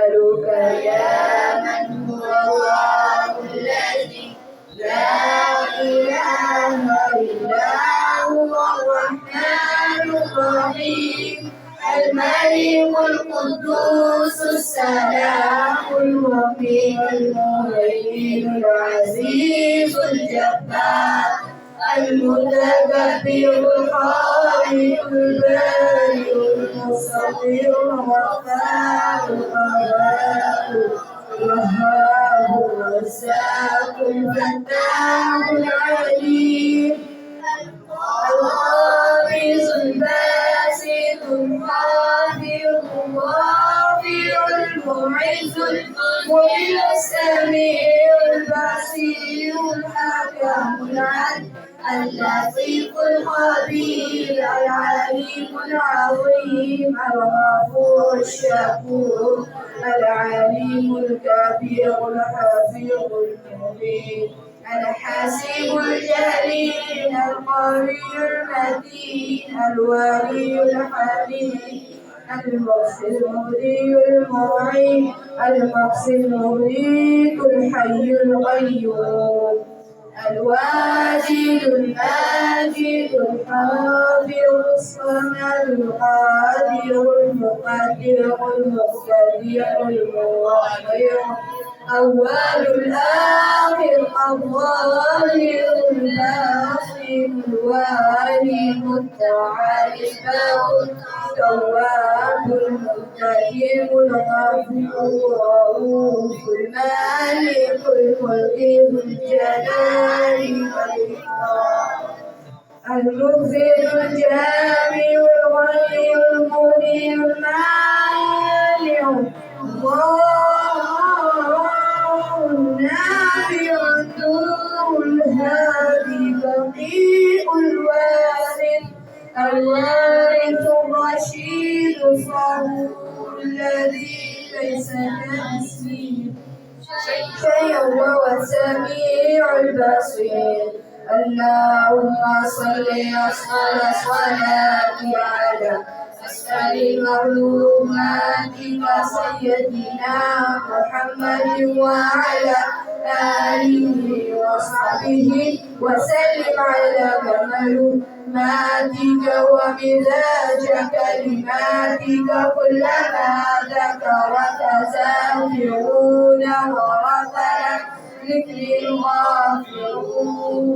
أسألك يا من هو الله الذي لا إله إلا هو الرحمن الرحيم الملك القدوس السلام المؤمن المهيمن العزيز الجبار المتكبر الخالق البارئ المصور الغفار القهار الوهاب الرزاق الفتاح العليم القابض الباسط الخافض الرافع المعز المذل السميع البصير الحكم العدل اللطيف الخبير العليم العظيم الغفور الشكور العليم الكبير الحفيظ المبين الحسيب الجليل القوي المتين الولي الحميد المحسن المهدي المعين المحسن المميت الحي القيوم الواجد الماجد الحافظ الصمد القادر المقدر المقتدر المؤخر أول الآخر الظاهر الباطن الوالي المتعالي الباطن التواب المنتجم الغفور الرؤوف المالك الملك ذو الجلال والإكرام المبذل الجامع الغني المغني المانع النافع النور الهادي بقيء الوارث الرشيد الصبور الذي ليس كمثله شيء وهو السميع البصير اللهم صل أفضل الصلاة على أسأل المظلوماتك سيدنا محمد وعلى آله وصحبه وسلم على كمالاتك ومزاج كلماتك كلما ذكرك سافرون ورثنا ذكر الغافرون